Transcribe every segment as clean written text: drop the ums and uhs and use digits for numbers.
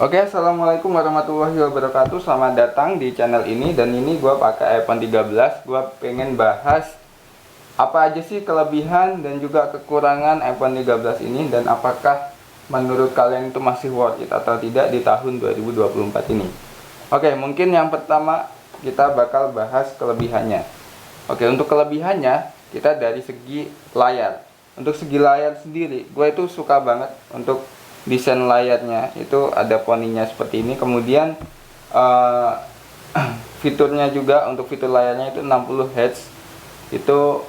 Oke, assalamualaikum warahmatullahi wabarakatuh. Selamat datang di channel ini. Dan ini gue pakai iPhone 13. Gue pengen bahas apa aja sih kelebihan dan juga kekurangan iPhone 13 ini, dan apakah menurut kalian itu masih worth it atau tidak di tahun 2024 ini. Oke, mungkin yang pertama kita bakal bahas kelebihannya. Oke, untuk kelebihannya kita dari segi layar. Untuk segi layar sendiri, gue itu suka banget untuk desain layarnya. Itu ada poninya seperti ini. Kemudian fiturnya juga, untuk fitur layarnya itu 60 Hz. Itu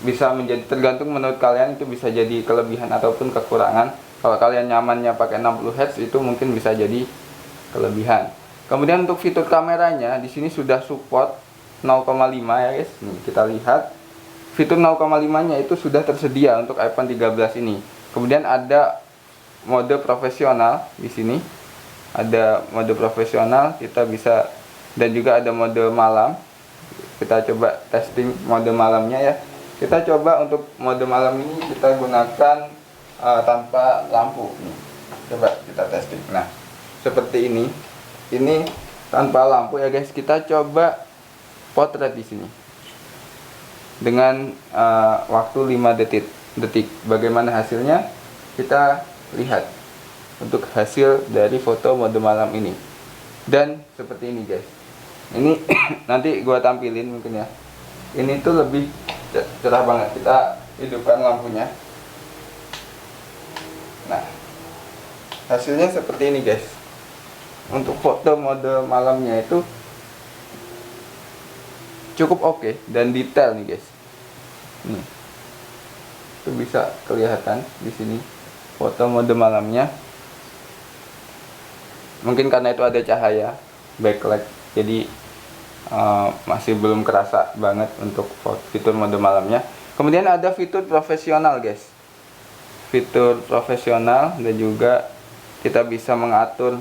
bisa menjadi, tergantung menurut kalian, itu bisa jadi kelebihan ataupun kekurangan. Kalau kalian nyamannya pakai 60 Hz, itu mungkin bisa jadi kelebihan. Kemudian untuk fitur kameranya di sini sudah support 0,5 ya guys. Nih kita lihat fitur 0,5-nya itu sudah tersedia untuk iPhone 13 ini. Kemudian ada mode profesional di sini. Ada mode profesional, kita bisa, dan juga ada mode malam. Kita coba testing mode malamnya ya. Kita coba untuk mode malam ini kita gunakan tanpa lampu. Nih, coba kita testing. Nah, seperti ini. Ini tanpa lampu ya guys. Kita coba potret di sini dengan waktu 5 detik. Bagaimana hasilnya? Kita lihat untuk hasil dari foto mode malam ini. Dan seperti ini guys. Ini nanti gua tampilin mungkin ya. Ini tuh lebih cerah banget. Kita hidupkan lampunya. Nah, hasilnya seperti ini guys. Untuk foto mode malamnya itu cukup oke dan detail nih guys. Nih, itu bisa kelihatan di sini foto mode malamnya. Mungkin karena itu ada cahaya backlight, jadi masih belum kerasa banget untuk fitur mode malamnya. Kemudian ada fitur profesional guys. Fitur profesional, dan juga kita bisa mengatur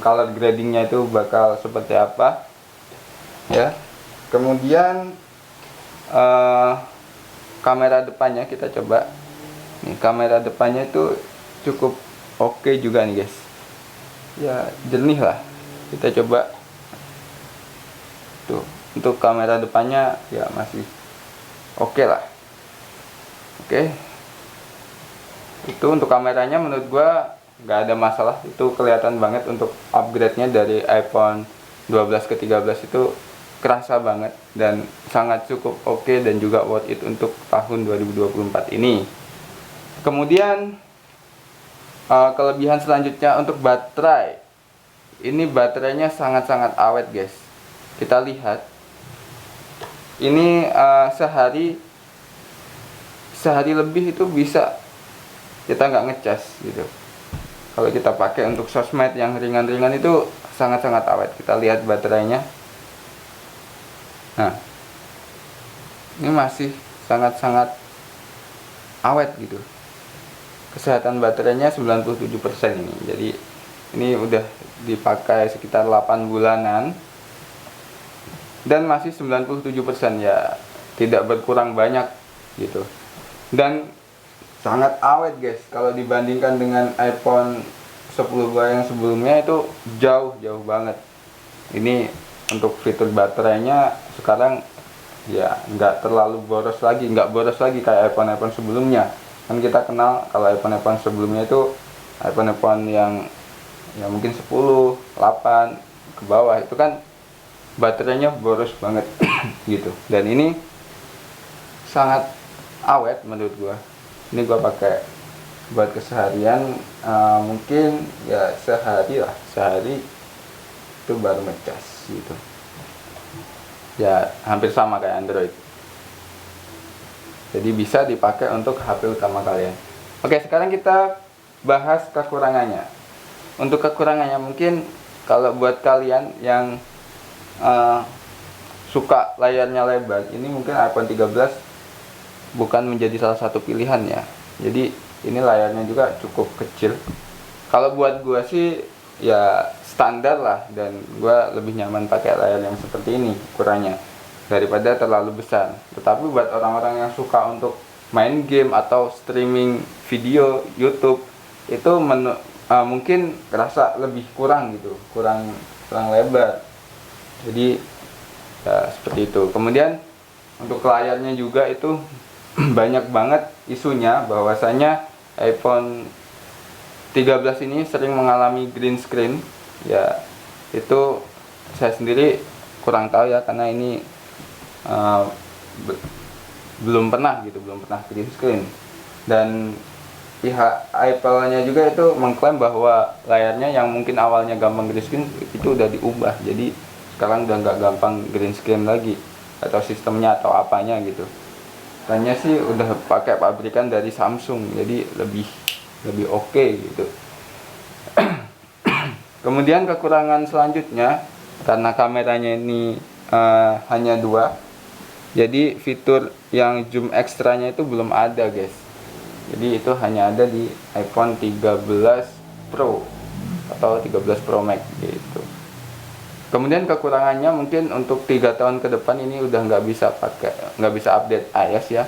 color gradingnya itu bakal seperti apa ya. Kemudian kamera depannya kita coba. Nih, kamera depannya itu cukup oke juga nih guys. Ya, jernih lah. Kita coba. Tuh, untuk kamera depannya ya masih oke lah. Oke. Itu untuk kameranya menurut gua nggak ada masalah. Itu kelihatan banget untuk upgrade-nya dari iPhone 12 ke 13 itu kerasa banget dan sangat cukup oke dan juga worth it untuk tahun 2024 ini. Kemudian kelebihan selanjutnya untuk baterai. Ini baterainya sangat-sangat awet guys. Kita lihat. Ini sehari lebih itu bisa kita nggak ngecas gitu. Kalau kita pakai untuk sosmed yang ringan-ringan itu sangat-sangat awet. Kita lihat baterainya. Nah, ini masih sangat-sangat awet gitu. Kesehatan baterainya 97% ini. Jadi ini udah dipakai sekitar 8 bulanan dan masih 97% ya, tidak berkurang banyak gitu. Dan sangat awet guys. Kalau dibandingkan dengan iPhone 10 yang sebelumnya itu jauh banget. Ini untuk fitur baterainya sekarang ya nggak terlalu boros lagi, nggak boros lagi kayak iPhone sebelumnya. Kan kita kenal kalau iPhone sebelumnya itu iPhone yang ya mungkin 10, 8 ke bawah itu kan baterainya boros banget gitu. Dan ini sangat awet menurut gua. Ini gua pakai buat keseharian, mungkin ya sehari itu baru ngecas gitu. Ya hampir sama kayak Android. Jadi bisa dipakai untuk HP utama kalian. Oke, sekarang kita bahas kekurangannya. Untuk kekurangannya mungkin kalau buat kalian yang suka layarnya lebar, ini mungkin iPhone 13 bukan menjadi salah satu pilihan ya. Jadi ini layarnya juga cukup kecil. Kalau buat gua sih ya standar lah, dan gua lebih nyaman pakai layar yang seperti ini ukurannya daripada terlalu besar. Tetapi buat orang-orang yang suka untuk main game atau streaming video YouTube, itu mungkin kerasa lebih kurang gitu, kurang lebar. Jadi ya seperti itu. Kemudian untuk layarnya juga itu banyak banget isunya bahwasanya iPhone 13 ini sering mengalami green screen. Ya itu saya sendiri kurang tahu ya, karena ini belum pernah green screen. Dan pihak Apple-nya juga itu mengklaim bahwa layarnya yang mungkin awalnya gampang green screen itu udah diubah, jadi sekarang udah nggak gampang green screen lagi, atau sistemnya atau apanya gitu. Katanya sih udah pakai pabrikan dari Samsung, jadi lebih oke gitu. Kemudian kekurangan selanjutnya, karena kameranya ini hanya 2, jadi fitur yang zoom ekstranya itu belum ada guys. Jadi itu hanya ada di iPhone 13 Pro atau 13 Pro Max gitu. Kemudian kekurangannya mungkin untuk 3 tahun ke depan ini udah nggak bisa update iOS ya.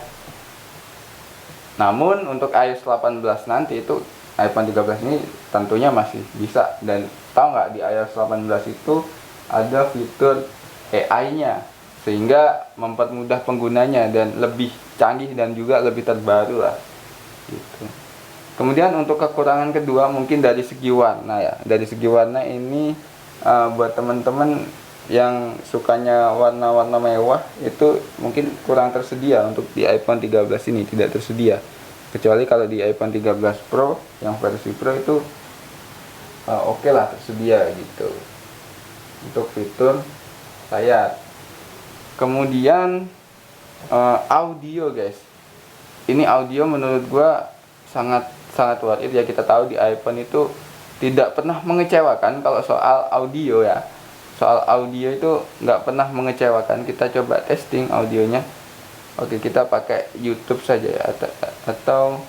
Namun untuk iOS 18 nanti itu iPhone 13 ini tentunya masih bisa. Dan tahu nggak, di iOS 18 itu ada fitur AI-nya, sehingga mempermudah penggunanya dan lebih canggih dan juga lebih terbaru lah gitu. Kemudian untuk kekurangan kedua mungkin dari segi warna ya. Dari segi warna ini buat teman-teman yang sukanya warna-warna mewah itu mungkin kurang tersedia untuk di iPhone 13 ini, tidak tersedia. Kecuali kalau di iPhone 13 Pro yang versi Pro itu oke lah, tersedia gitu untuk fitur layar. Kemudian audio guys. Ini audio menurut gua sangat worth it ya. Kita tahu di iPhone itu tidak pernah mengecewakan kalau soal audio ya. Soal audio itu nggak pernah mengecewakan. Kita coba testing audionya. Oke, kita pakai YouTube saja ya, atau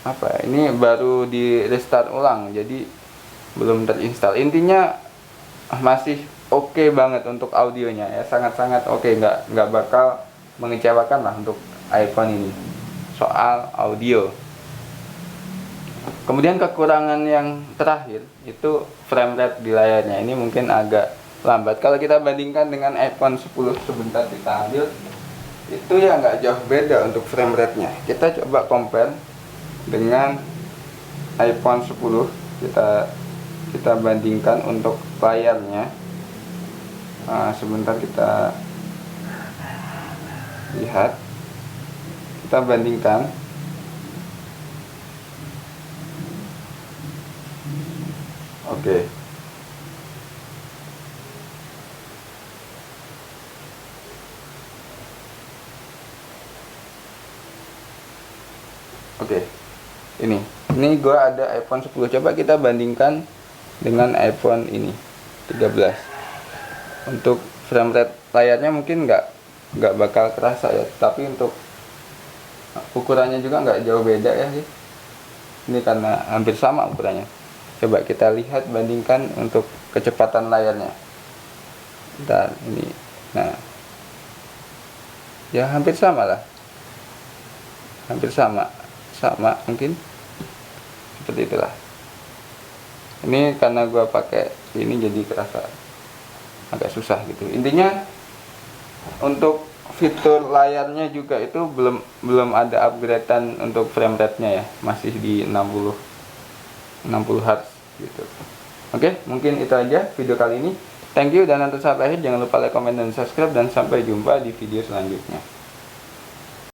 apa? Ini baru di restart ulang, jadi belum terinstall. Intinya masih oke banget untuk audionya ya, sangat oke, nggak bakal mengecewakan lah untuk iPhone ini soal audio. Kemudian kekurangan yang terakhir itu frame rate di layarnya. Ini mungkin agak lambat kalau kita bandingkan dengan iPhone 10. Sebentar kita ambil, itu ya nggak jauh beda untuk frame rate-nya. Kita coba compare dengan iPhone 10. Kita bandingkan untuk layarnya. Sebentar kita lihat, kita bandingkan. Oke. Ini gua ada iPhone 10. Coba kita bandingkan dengan iPhone ini 13. Untuk frame rate layarnya mungkin nggak bakal kerasa ya, tapi untuk ukurannya juga nggak jauh beda ya sih. Ini karena hampir sama ukurannya. Coba kita lihat, bandingkan untuk kecepatan layarnya. Dan ini, nah, ya hampir sama lah, sama mungkin seperti itulah. Ini karena gua pakai ini jadi kerasa agak susah gitu. Intinya untuk fitur layarnya juga itu belum ada upgradean untuk frame rate-nya ya, masih di 60 Hz gitu. Oke, mungkin itu aja video kali ini. Thank you dan nonton sampai akhir. Jangan lupa like, comment, dan subscribe, dan sampai jumpa di video selanjutnya.